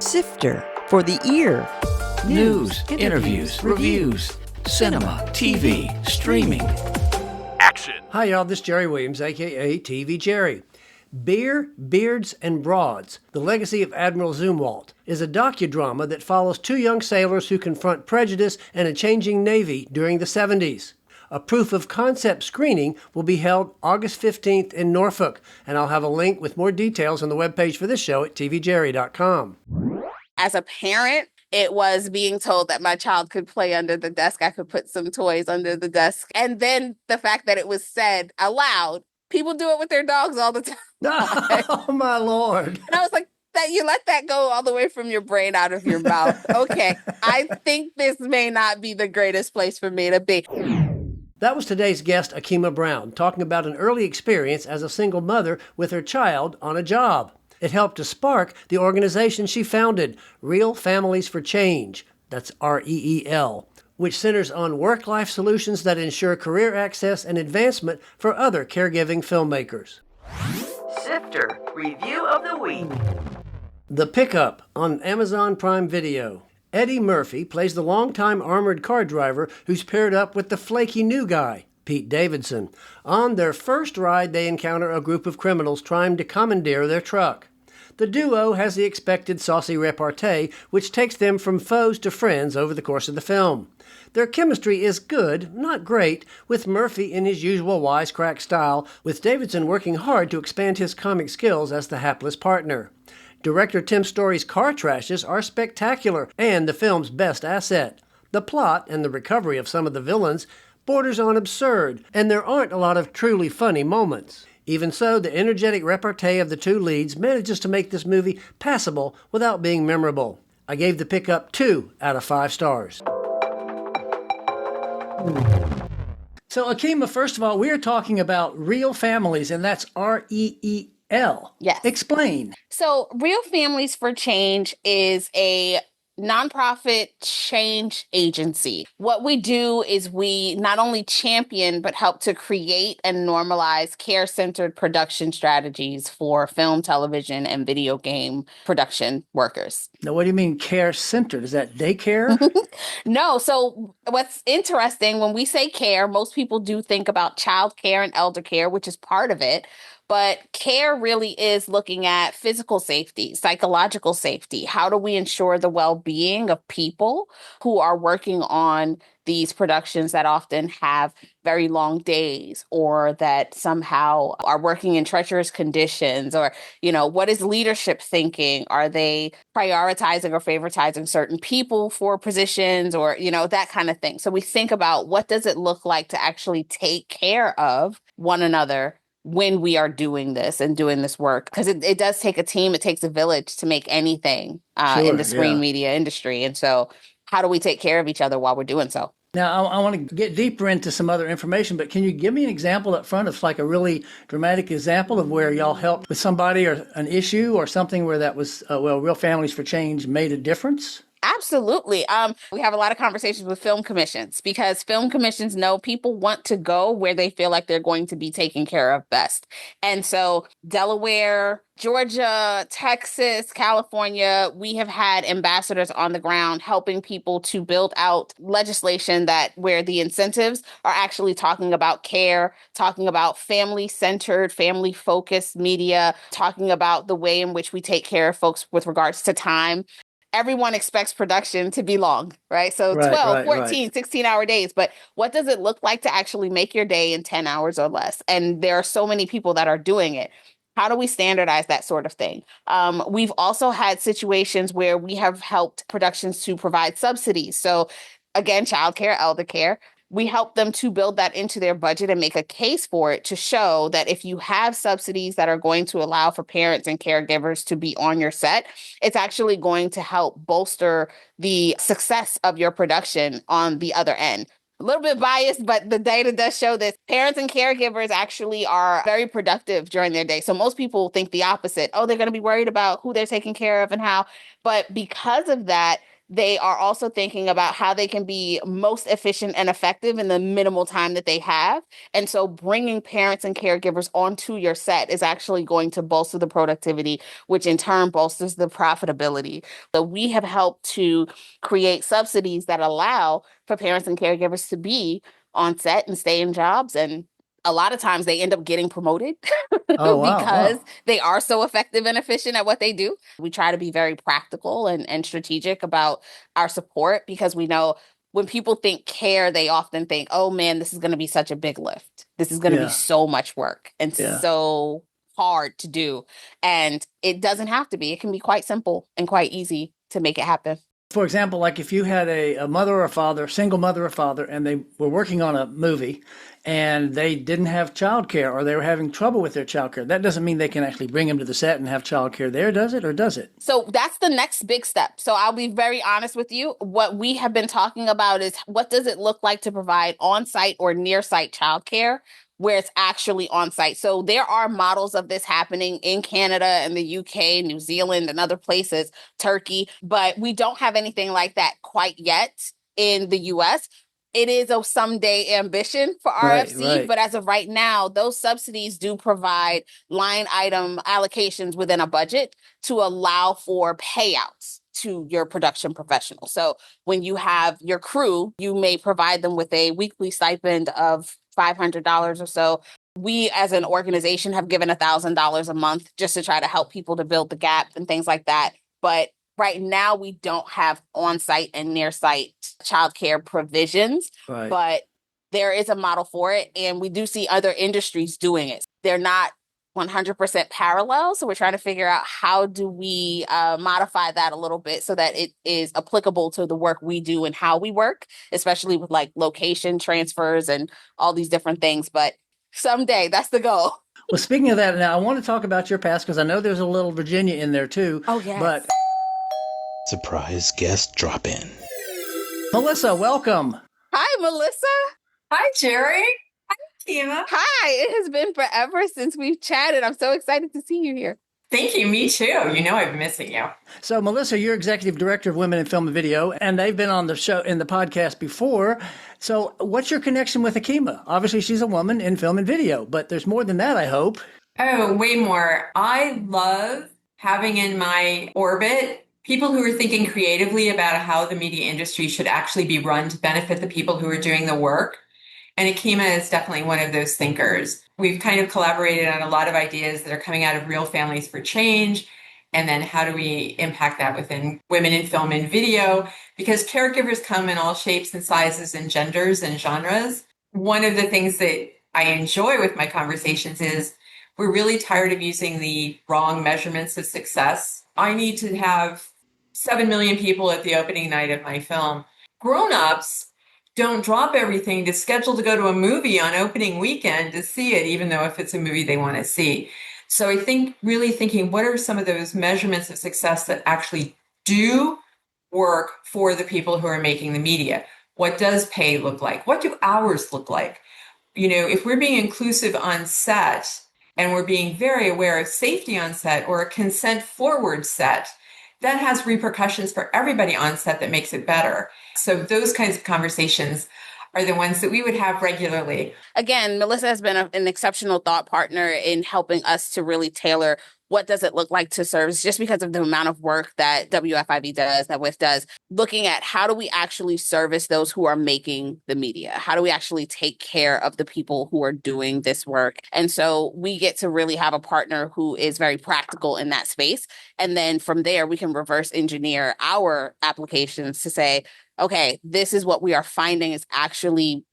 Sifter for the ear. News, interviews, reviews, cinema, TV, streaming. Action. Hi, y'all. This is Jerry Williams, a.k.a. TV Jerry. Beer, Beards, and Broads, The Legacy of Admiral Zumwalt, is a docudrama that follows two young sailors who confront prejudice and a changing Navy during the 70s. A proof of concept screening will be held August 15th in Norfolk, and I'll have a link with more details on the webpage for this show at tvjerry.com. As a parent, it was being told that my child could play under the desk. I could put some toys under the desk. And then the fact that it was said aloud, people do it with their dogs all the time. Oh, my Lord. And I was like, that you let that go all the way from your brain out of your mouth. Okay, I think this may not be the greatest place for me to be. That was today's guest, Akima Brown, talking about an early experience as a single mother with her child on a job. It helped to spark the organization she founded, Real Families for Change, that's REEL, which centers on work-life solutions that ensure career access and advancement for other caregiving filmmakers. Sifter Review of the Week. The Pickup on Amazon Prime Video. Eddie Murphy plays the longtime armored car driver who's paired up with the flaky new guy, Pete Davidson. On their first ride, they encounter a group of criminals trying to commandeer their truck. The duo has the expected saucy repartee, which takes them from foes to friends over the course of the film. Their chemistry is good, not great, with Murphy in his usual wisecrack style, with Davidson working hard to expand his comic skills as the hapless partner. Director Tim Story's car trashes are spectacular and the film's best asset. The plot and the recovery of some of the villains borders on absurd, and there aren't a lot of truly funny moments. Even so, the energetic repartee of the two leads manages to make this movie passable without being memorable. I gave The Pickup 2 out of 5 stars. So, Akima, first of all, we're talking about Real Families, and that's REEL. Yes. Explain. So Real Families for Change is a nonprofit change agency. What we do is we not only champion, but help to create and normalize care-centered production strategies for film, television, and video game production workers. Now, what do you mean care-centered? Is that daycare? No. So what's interesting, when we say care, most people do think about child care and elder care, which is part of it. But care really is looking at physical safety, psychological safety. How do we ensure the well-being of people who are working on these productions that often have very long days or that somehow are working in treacherous conditions? Or, what is leadership thinking? Are they prioritizing or favoritizing certain people for positions or, that kind of thing? So we think about what does it look like to actually take care of one another when we are doing this and doing this work, because it does take a team, it takes a village to make anything in the screen media industry. And so how do we take care of each other while we're doing so? Now, I want to get deeper into some other information, but can you give me an example up front of like a really dramatic example of where y'all helped with somebody or an issue or something where that was, Real Families for Change made a difference? Absolutely. We have a lot of conversations with film commissions because film commissions know people want to go where they feel like they're going to be taken care of best. And so Delaware, Georgia, Texas, California, we have had ambassadors on the ground helping people to build out legislation that where the incentives are actually talking about care, talking about family-centered, family-focused media, talking about the way in which we take care of folks with regards to time. Everyone expects production to be long, right? So 12, 14, 16-hour days. But what does it look like to actually make your day in 10 hours or less? And there are so many people that are doing it. How do we standardize that sort of thing? We've also had situations where we have helped productions to provide subsidies. So again, childcare, elder care. We help them to build that into their budget and make a case for it to show that if you have subsidies that are going to allow for parents and caregivers to be on your set, it's actually going to help bolster the success of your production on the other end. A little bit biased, but the data does show this. Parents and caregivers actually are very productive during their day. So most people think the opposite. Oh, they're going to be worried about who they're taking care of and how. But because of that, they are also thinking about how they can be most efficient and effective in the minimal time that they have. And so bringing parents and caregivers onto your set is actually going to bolster the productivity, which in turn bolsters the profitability. So we have helped to create subsidies that allow for parents and caregivers to be on set and stay in jobs. And a lot of times they end up getting promoted Oh, wow. because Wow. they are so effective and efficient at what they do. We try to be very practical and strategic about our support because we know when people think care, they often think, oh man, this is going to be such a big lift. This is going to be Yeah. so much work and Yeah. so hard to do. And it doesn't have to be. It can be quite simple and quite easy to make it happen. For example, like if you had a mother or a father, single mother or father, and they were working on a movie and they didn't have childcare or they were having trouble with their childcare, that doesn't mean they can actually bring them to the set and have childcare there, does it? Or does it? So that's the next big step. So I'll be very honest with you. What we have been talking about is what does it look like to provide on-site or near-site childcare where it's actually on-site. So there are models of this happening in Canada and the UK, New Zealand, and other places, Turkey, but we don't have anything like that quite yet in the US. It is a someday ambition for Right, RFC, right. but as of right now, those subsidies do provide line item allocations within a budget to allow for payouts to your production professional. So when you have your crew, you may provide them with a weekly stipend of $500 or so. We as an organization have given $1,000 a month just to try to help people to build the gap and things like that. But right now we don't have on-site and near-site childcare provisions, Right. but there is a model for it. And we do see other industries doing it. They're not 100% parallel. So we're trying to figure out how do we modify that a little bit so that it is applicable to the work we do and how we work, especially with like location transfers and all these different things. But someday that's the goal. Well, speaking of that, now I want to talk about your past because I know there's a little Virginia in there too. Oh, yes. But Surprise guest drop in. Melissa, welcome. Hi, Melissa. Hi, Jerry. Hi, Akima. Hi. It has been forever since we've chatted. I'm so excited to see you here. Thank you. Me too. You know I've been missing you. So, Melissa, you're executive director of Women in Film and Video, and they've been on the show in the podcast before. So, what's your connection with Akima? Obviously, she's a woman in film and video, but there's more than that, I hope. Oh, way more. I love having in my orbit people who are thinking creatively about how the media industry should actually be run to benefit the people who are doing the work. And Akima is definitely one of those thinkers. We've kind of collaborated on a lot of ideas that are coming out of Real Families for Change. And then how do we impact that within women in film and video? Because caregivers come in all shapes and sizes and genders and genres. One of the things that I enjoy with my conversations is we're really tired of using the wrong measurements of success. I need to have 7 million people at the opening night of my film. Grown-ups don't drop everything to schedule to go to a movie on opening weekend to see it, even though if it's a movie they want to see. So I think really thinking, what are some of those measurements of success that actually do work for the people who are making the media? What does pay look like? What do hours look like? You know, if we're being inclusive on set and we're being very aware of safety on set or a consent forward set, that has repercussions for everybody on set that makes it better. So those kinds of conversations are the ones that we would have regularly. Again, Melissa has been an exceptional thought partner in helping us to really tailor what does it look like to service, just because of the amount of work that WFIB does, that WIF does, looking at how do we actually service those who are making the media? How do we actually take care of the people who are doing this work? And so we get to really have a partner who is very practical in that space. And then from there, we can reverse engineer our applications to say, okay, this is what we are finding is actually,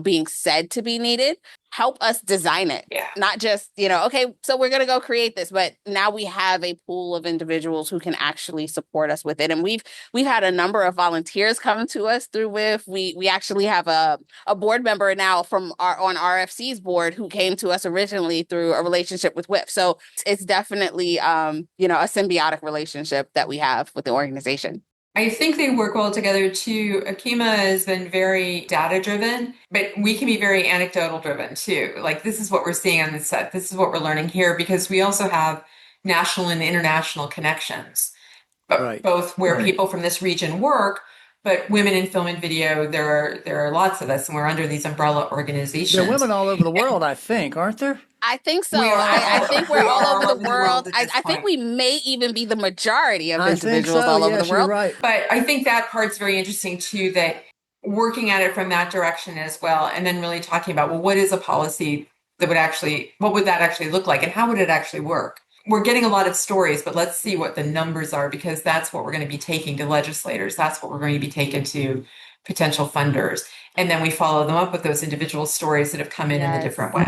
being said to be needed. Help us design it. Yeah. Not just, okay, so we're going to go create this, but now we have a pool of individuals who can actually support us with it. And we've had a number of volunteers come to us through WIF. We actually have a board member now on RFC's board who came to us originally through a relationship with WIF. So it's definitely, a symbiotic relationship that we have with the organization. I think they work well together too. Akima has been very data driven, but we can be very anecdotal driven too. Like, this is what we're seeing on the set. This is what we're learning here, because we also have national and international connections. Right. both where Right. people from this region work, but women in film and video, there are lots of us, and we're under these umbrella There are organizations. women all over the world, I think, aren't there? I think so. We are I all, think we're we all are over all the over the world world. at I, this I think point. we may even be the majority of I think individuals so. all over the Yes, you're world. right. But I think that part's very interesting too, that working at it from that direction as well, and then really talking about, well, what is a policy that would actually, what would that actually look like, and how would it actually work? We're getting a lot of stories, but let's see what the numbers are, because that's what we're going to be taking to legislators. That's what we're going to be taking to potential funders. And then we follow them up with those individual stories that have come in a Yes. different way.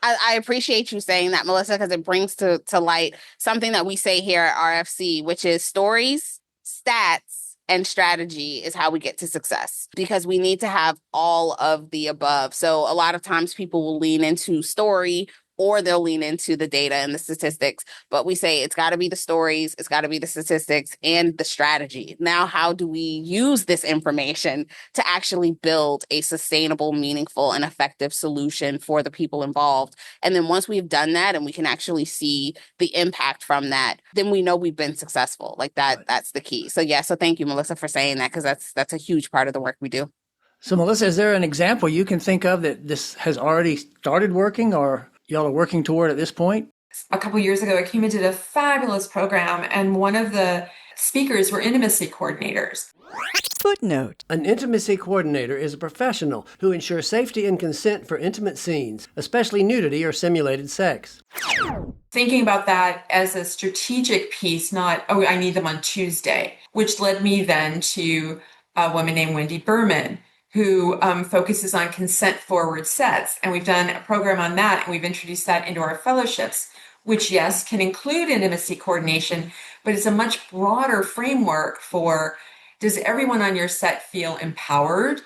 I appreciate you saying that, Melissa, because it brings to light something that we say here at RFC, which is stories, stats, and strategy is how we get to success, because we need to have all of the above. So a lot of times people will lean into story or they'll lean into the data and the statistics, but we say it's got to be the stories, it's got to be the statistics and the strategy. Now, how do we use this information to actually build a sustainable, meaningful, and effective solution for the people involved? And then once we've done that and we can actually see the impact from that, then we know we've been successful. Like that, Right. that's the key. So yeah, so thank you, Melissa, for saying that, because that's a huge part of the work we do. So, Melissa, is there an example you can think of that this has already started working or y'all are working toward at this point? A couple years ago, Akima did a fabulous program, and one of the speakers were intimacy coordinators. Footnote. An intimacy coordinator is a professional who ensures safety and consent for intimate scenes, especially nudity or simulated sex. Thinking about that as a strategic piece, not, oh, I need them on Tuesday, which led me then to a woman named Wendy Berman, who focuses on consent forward sets. And we've done a program on that, and we've introduced that into our fellowships, which, yes, can include intimacy coordination, but it's a much broader framework for, does everyone on your set feel empowered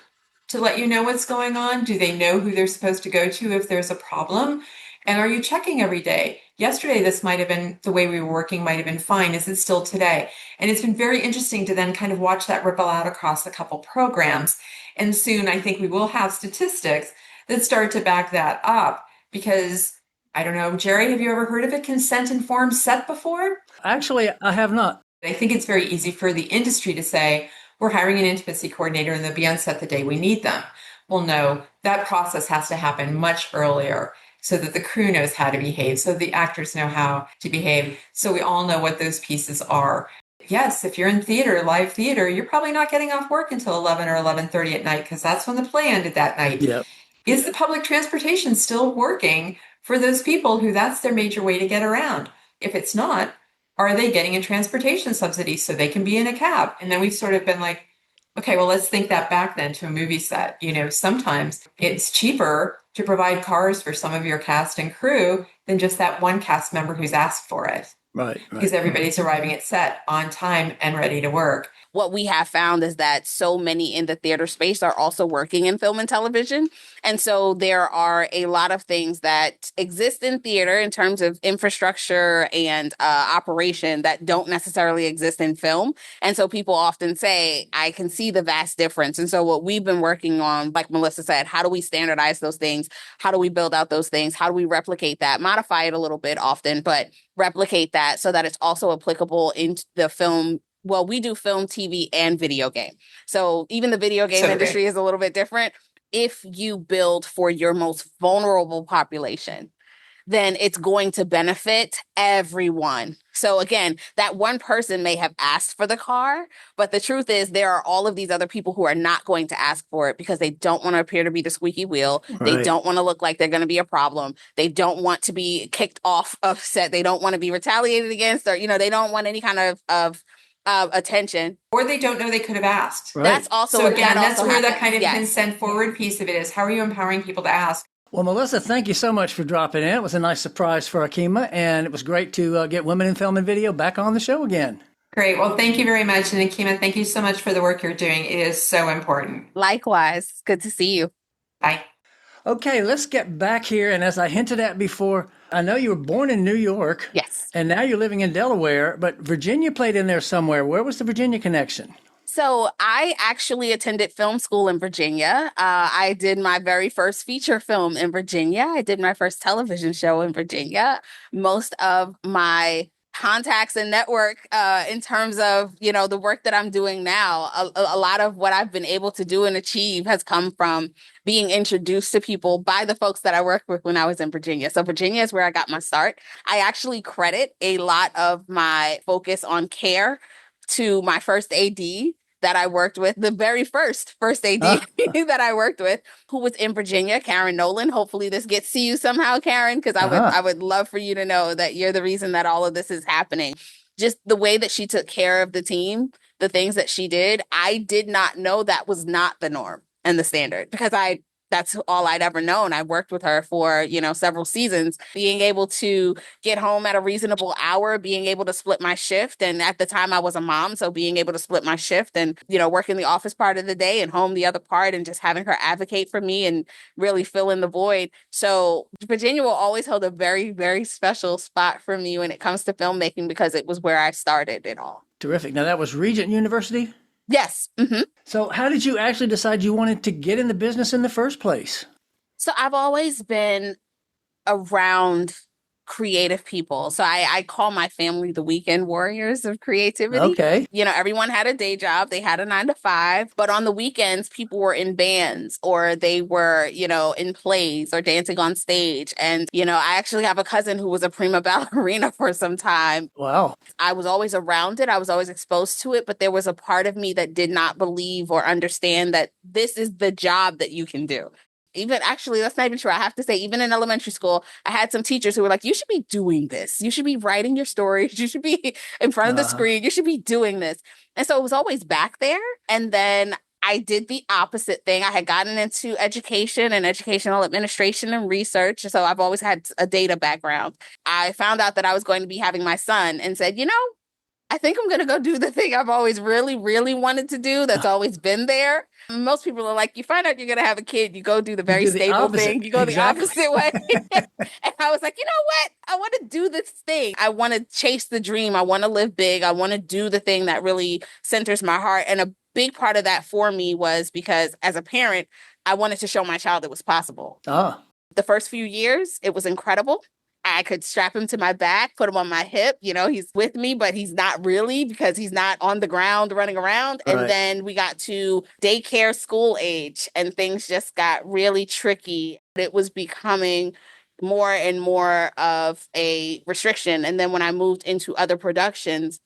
to let you know what's going on? Do they know who they're supposed to go to if there's a problem? And are you checking every day? Yesterday, this might have been the way we were working, might have been fine. Is it still today? And it's been very interesting to then kind of watch that ripple out across a couple programs. And soon I think we will have statistics that start to back that up, because I don't know, Jerry, have you ever heard of a consent informed set before? Actually, I have not. I think it's very easy for the industry to say, we're hiring an intimacy coordinator and they'll be on set the day we need them. Well, no, that process has to happen much earlier so that the crew knows how to behave, so the actors know how to behave, so we all know what those pieces are. Yes, if you're in theater, live theater, you're probably not getting off work until 11 or 11:30 at night, because that's when the play ended that night. Yep. Is the public transportation still working for those people who that's their major way to get around? If it's not, are they getting a transportation subsidy so they can be in a cab? And then we've sort of been like, okay, well, let's think that back then to a movie set. You know, sometimes it's cheaper to provide cars for some of your cast and crew than just that one cast member who's asked for it, Right. because everybody's arriving at set on time and ready to work. What we have found is that so many in the theater space are also working in film and television. And so there are a lot of things that exist in theater in terms of infrastructure and operation that don't necessarily exist in film. And so people often say, I can see the vast difference. And so what we've been working on, like Melissa said, how do we standardize those things? How do we build out those things? How do we replicate that? Modify it a little bit often, but replicate that so that it's also applicable into the film. Well, we do film, TV, and video game. So even the video game industry is a little bit different. If you build for your most vulnerable population, then it's going to benefit everyone. So again, that one person may have asked for the car, but the truth is there are all of these other people who are not going to ask for it because they don't want to appear to be the squeaky wheel. They Right. don't want to look like they're going to be a problem. They don't want to be kicked off of set. They don't want to be retaliated against, or, they don't want any kind of attention. Or they don't know they could have asked. Right. That's also, So again, that that's also where that happens. kind of Yes. consent forward piece of it is. How are you empowering people to ask? Well, Melissa, thank you so much for dropping in. It was a nice surprise for Akima, and it was great to get Women in Film and Video back on the show again. Great. Well, thank you very much. And Akima, thank you so much for the work you're doing. It is so important. Likewise. Good to see you. Bye. Okay, let's get back here. And as I hinted at before, I know you were born in New York. Yes. And now you're living in Delaware, but Virginia played in there somewhere. Where was the Virginia connection? So I actually attended film school in Virginia. I did my very first feature film in Virginia. I did my first television show in Virginia. Most of my contacts and network in terms of, the work that I'm doing now. A lot of what I've been able to do and achieve has come from being introduced to people by the folks that I worked with when I was in Virginia. So Virginia is where I got my start. I actually credit a lot of my focus on care to my first AD that I worked with, the very first AD that I worked with, who was in Virginia, Karen Nolan. Hopefully this gets to you somehow, Karen, because I would love for you to know that you're the reason that all of this is happening. Just the way that she took care of the team, the things that she did, I did not know that was not the norm and the standard, because that's all I'd ever known. I worked with her for, several seasons, being able to get home at a reasonable hour, being able to split my shift. And at the time I was a mom, so being able to split my shift and, work in the office part of the day and home the other part, and just having her advocate for me and really fill in the void. So Virginia will always hold a very, very special spot for me when it comes to filmmaking, because it was where I started it all. Terrific. Now, that was Regent University? Yes. Mm-hmm. So how did you actually decide you wanted to get in the business in the first place? So I've always been around creative people. So I call my family the weekend warriors of creativity. Okay. Everyone had a day job. They had a 9 to 5, but on the weekends, people were in bands, or they were, in plays or dancing on stage. And, I actually have a cousin who was a prima ballerina for some time. Wow. I was always around it. I was always exposed to it, but there was a part of me that did not believe or understand that this is the job that you can do. Even actually, that's not even true. I have to say, even in elementary school, I had some teachers who were like, you should be doing this. You should be writing your stories. You should be in front of the screen. You should be doing this. And so it was always back there. And then I did the opposite thing. I had gotten into education and educational administration and research. So I've always had a data background. I found out that I was going to be having my son and said, I think I'm going to go do the thing I've always really, really wanted to do, that's always been there. Most people are like, you find out you're going to have a kid, you go do the very stable thing. You go the opposite way. And I was like, you know what? I want to do this thing. I want to chase the dream. I want to live big. I want to do the thing that really centers my heart. And a big part of that for me was because as a parent, I wanted to show my child it was possible. The first few years, it was incredible. I could strap him to my back, put him on my hip. He's with me, but he's not really, because he's not on the ground running around. Right. And then we got to daycare school age, and things just got really tricky. It was becoming more and more of a restriction. And then when I moved into other productions,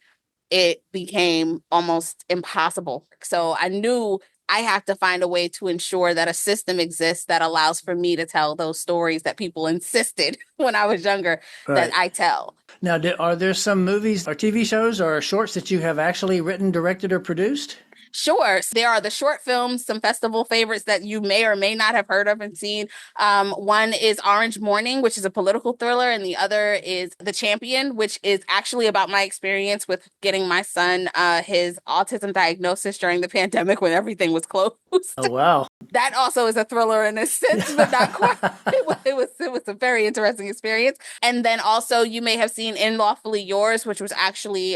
it became almost impossible. So I knew I have to find a way to ensure that a system exists that allows for me to tell those stories that people insisted when I was younger that I tell. Now, are there some movies or TV shows or shorts that you have actually written, directed, or produced? Sure. There are the short films, some festival favorites that you may or may not have heard of and seen. One is Orange Morning, which is a political thriller, and the other is The Champion, which is actually about my experience with getting my son his autism diagnosis during the pandemic when everything was closed. Oh, wow. That also is a thriller in a sense, but not quite. It was a very interesting experience. And then also you may have seen In Lawfully Yours, which was actually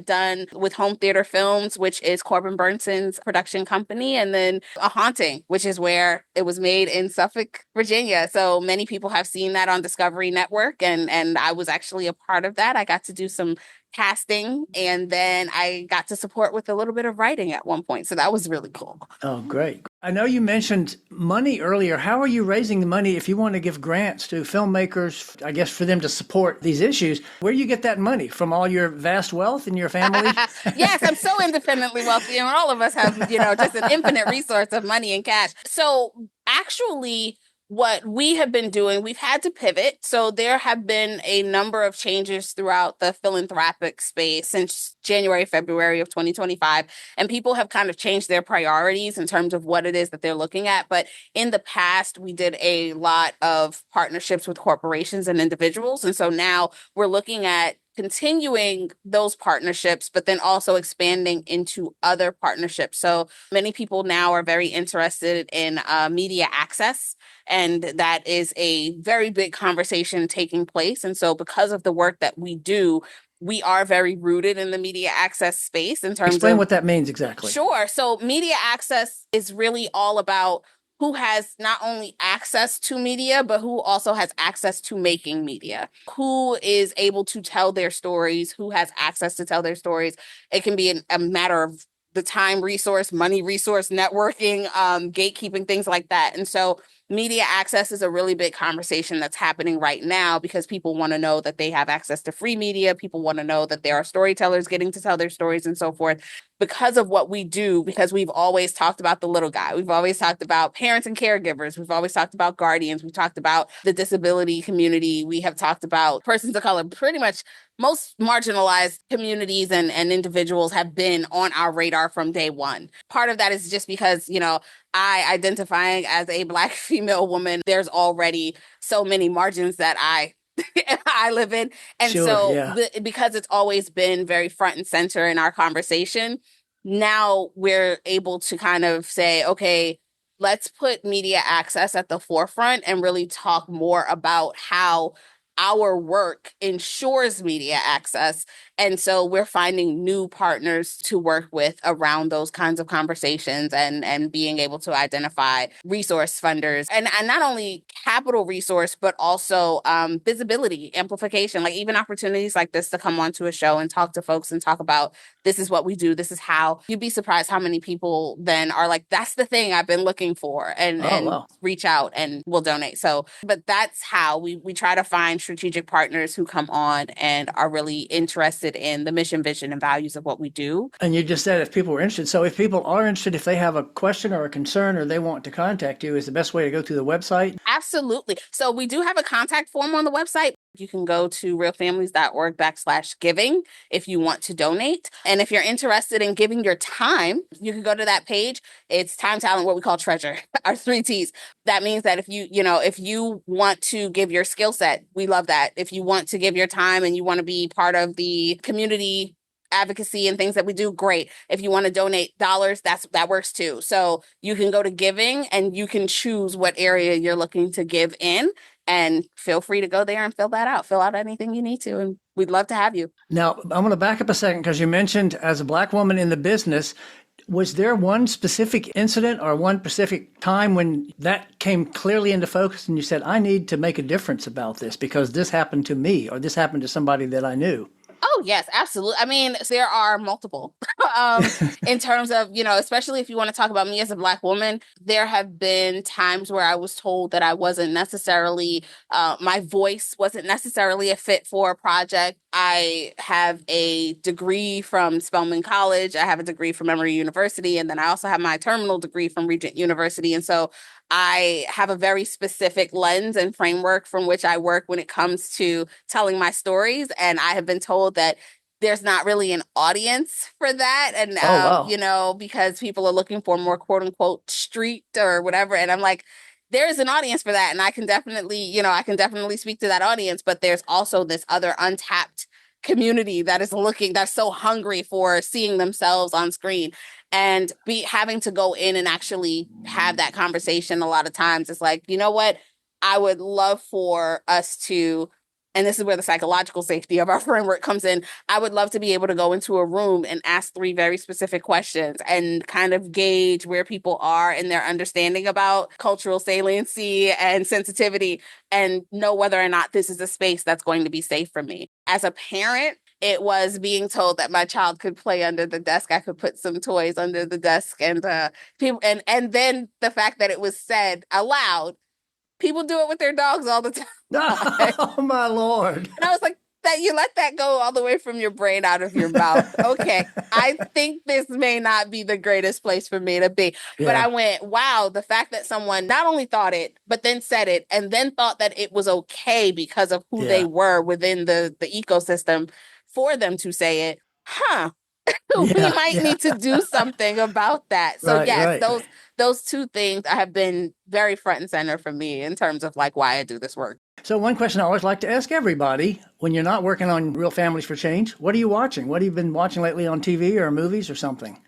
done with Home Theater Films, which is Corbin Burnson's production company. And then A Haunting, which is where it was made in Suffolk, Virginia. So many people have seen that on Discovery Network. And I was actually a part of that. I got to do some casting, and then I got to support with a little bit of writing at one point. So that was really cool. Oh, great. I know you mentioned money earlier. How are you raising the money if you want to give grants to filmmakers, I guess, for them to support these issues? Where do you get that money? From all your vast wealth in your family? Yes, I'm so independently wealthy, and all of us have, just an infinite resource of money and cash. So actually, what we have been doing, we've had to pivot. So there have been a number of changes throughout the philanthropic space since January, February of 2025. And people have kind of changed their priorities in terms of what it is that they're looking at. But in the past, we did a lot of partnerships with corporations and individuals. And so now we're looking at continuing those partnerships, but then also expanding into other partnerships. So many people now are very interested in media access, and that is a very big conversation taking place. And so because of the work that we do, we are very rooted in the media access space in terms Explain of what that means exactly. Sure. So media access is really all about who has not only access to media, but who also has access to making media, who is able to tell their stories, who has access to tell their stories. It can be a matter of the time resource, money resource, networking, gatekeeping, things like that. And so media access is a really big conversation that's happening right now because people want to know that they have access to free media. People want to know that there are storytellers getting to tell their stories and so forth. Because of what we do, because we've always talked about the little guy. We've always talked about parents and caregivers. We've always talked about guardians. We've talked about the disability community. We have talked about persons of color. Pretty much most marginalized communities and individuals have been on our radar from day one. Part of that is just because, I identifying as a Black female woman, there's already so many margins that I live in. And Sure, so yeah. because it's always been very front and center in our conversation, now we're able to kind of say, okay, let's put media access at the forefront and really talk more about how our work ensures media access. And so we're finding new partners to work with around those kinds of conversations and being able to identify resource funders and not only capital resource, but also visibility, amplification, like even opportunities like this to come onto a show and talk to folks and talk about this is what we do. This is how. You'd be surprised how many people then are like, that's the thing I've been looking for and Wow. reach out and will donate. So, but that's how we try to find strategic partners who come on and are really interested in the mission, vision, and values of what we do. And you just said if people were interested. So if people are interested, if they have a question or a concern or they want to contact you, is the best way to go to the website? Absolutely. So we do have a contact form on the website. You can go to realfamilies.org/giving if you want to donate. And if you're interested in giving your time, you can go to that page. It's time, talent, what we call treasure, our 3 T's. That means that if you want to give your skill set, we love that. If you want to give your time and you want to be part of the community advocacy and things that we do, great. If you want to donate dollars, that works too. So you can go to giving and you can choose what area you're looking to give in, and feel free to go there and fill that out. Fill out anything you need to, and we'd love to have you. Now, I'm going to back up a second because you mentioned as a Black woman in the business, was there one specific incident or one specific time when that came clearly into focus and you said, I need to make a difference about this because this happened to me or this happened to somebody that I knew? Oh, yes, absolutely. I mean, there are multiple in terms of, especially if you want to talk about me as a Black woman, there have been times where I was told that I wasn't necessarily, my voice wasn't necessarily a fit for a project. I have a degree from Spelman College. I have a degree from Emory University. And then I also have my terminal degree from Regent University. And so I have a very specific lens and framework from which I work when it comes to telling my stories. And I have been told that there's not really an audience for that. And, Oh, wow. because people are looking for more quote unquote street or whatever. And I'm like, there is an audience for that. And I can definitely speak to that audience. But there's also this other untapped community that is that's so hungry for seeing themselves on screen, and having to go in and actually have that conversation. A lot of times it's like, you know what, I would love for us to, and this is where the psychological safety of our framework comes in. I would love to be able to go into a room and ask 3 very specific questions and kind of gauge where people are in their understanding about cultural saliency and sensitivity, and know whether or not this is a space that's going to be safe for me. As a parent, it was being told that my child could play under the desk. I could put some toys under the desk, and people, and then the fact that it was said aloud. People do it with their dogs all the time. Oh, my Lord. And I was like, that you let that go all the way from your brain out of your mouth. Okay, I think this may not be the greatest place for me to be. Yeah. But I went, wow, the fact that someone not only thought it, but then said it, and then thought that it was okay because of who they were within the ecosystem for them to say it. We might need to do something about that. So yes, those 2 things have been very front and center for me in terms of like why I do this work. So one question I always like to ask everybody, when you're not working on Real Families for Change, what are you watching? What have you been watching lately on TV or movies or something?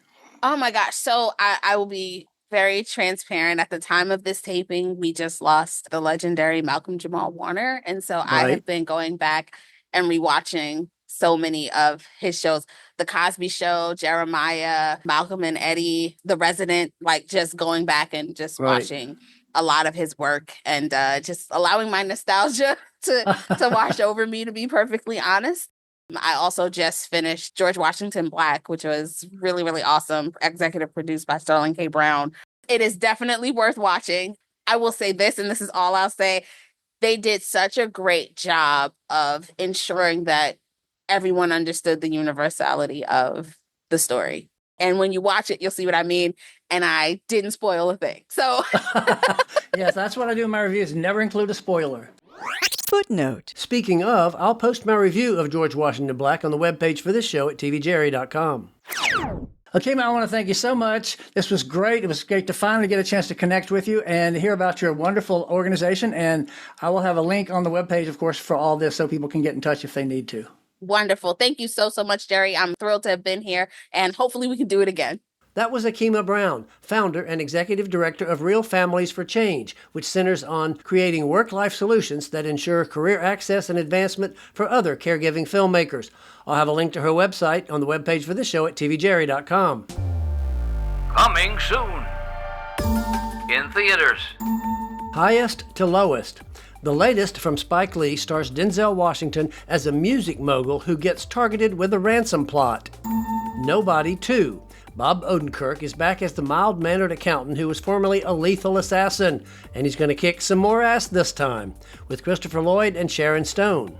Oh my gosh. So I will be very transparent. At the time of this taping, we just lost the legendary Malcolm Jamal Warner. And so I have been going back and rewatching so many of his shows. The Cosby Show, Jeremiah, Malcolm and Eddie, The Resident, like just going back and just watching a lot of his work and just allowing my nostalgia to wash over me, to be perfectly honest. I also just finished George Washington Black, which was really, really awesome. Executive produced by Sterling K. Brown. It is definitely worth watching. I will say this, and this is all I'll say. They did such a great job of ensuring that everyone understood the universality of the story. And when you watch it, you'll see what I mean. And I didn't spoil a thing. So yes, that's what I do in my reviews. Never include a spoiler. Footnote. Speaking of, I'll post my review of George Washington Black on the webpage for this show at tvjerry.com. Akima, I want to thank you so much. This was great. It was great to finally get a chance to connect with you and hear about your wonderful organization. And I will have a link on the webpage, of course, for all this so people can get in touch if they need to. Wonderful. Thank you so much, Jerry. I'm thrilled to have been here, and hopefully we can do it again. That was Akima Brown, founder and executive director of Real Families for Change, which centers on creating work-life solutions that ensure career access and advancement for other caregiving filmmakers. I'll have a link to her website on the webpage for this show at tvjerry.com. Coming soon. In theaters. Highest to Lowest. The latest from Spike Lee stars Denzel Washington as a music mogul who gets targeted with a ransom plot. Nobody 2. Bob Odenkirk is back as the mild-mannered accountant who was formerly a lethal assassin, and he's going to kick some more ass this time, with Christopher Lloyd and Sharon Stone.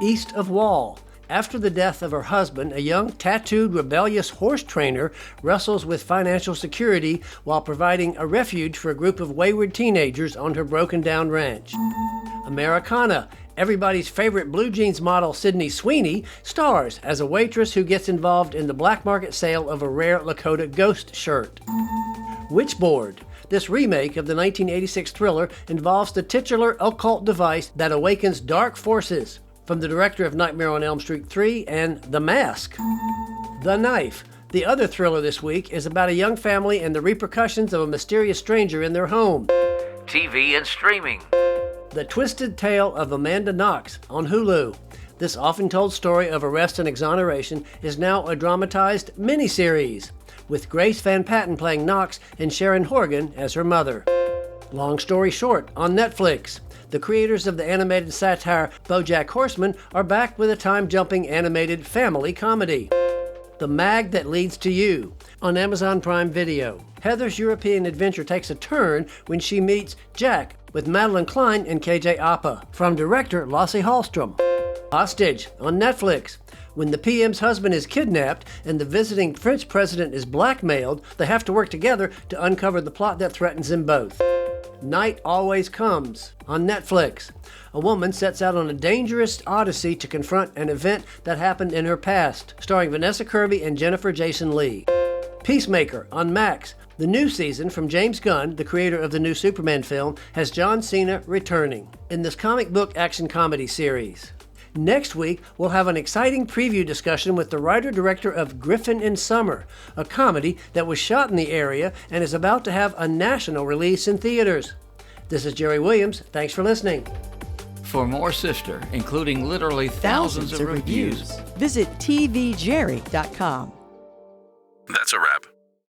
East of Wall. After the death of her husband, a young, tattooed, rebellious horse trainer wrestles with financial security while providing a refuge for a group of wayward teenagers on her broken-down ranch. Americana. Everybody's favorite blue jeans model Sydney Sweeney stars as a waitress who gets involved in the black market sale of a rare Lakota ghost shirt. Witchboard. This remake of the 1986 thriller involves the titular occult device that awakens dark forces, from the director of Nightmare on Elm Street 3 and The Mask. The Knife. The other thriller this week is about a young family and the repercussions of a mysterious stranger in their home. TV and streaming. The Twisted Tale of Amanda Knox on Hulu. This often-told story of arrest and exoneration is now a dramatized miniseries, with Grace Van Patten playing Knox and Sharon Horgan as her mother. Long Story Short on Netflix. The creators of the animated satire BoJack Horseman are back with a time-jumping animated family comedy. The Mag That Leads to You on Amazon Prime Video. Heather's European adventure takes a turn when she meets Jack with Madeline Klein and KJ Apa, from director Lasse Hallström. Hostage on Netflix. When the PM's husband is kidnapped and the visiting French president is blackmailed, they have to work together to uncover the plot that threatens them both. Night Always Comes on Netflix. A woman sets out on a dangerous odyssey to confront an event that happened in her past, starring Vanessa Kirby and Jennifer Jason Leigh. Peacemaker on Max. The new season from James Gunn, the creator of the new Superman film, has John Cena returning in this comic book action comedy series. Next week, we'll have an exciting preview discussion with the writer-director of Griffin in Summer, a comedy that was shot in the area and is about to have a national release in theaters. This is Jerry Williams. Thanks for listening. For more Sifter, including literally thousands of reviews, Visit tvjerry.com. That's a wrap.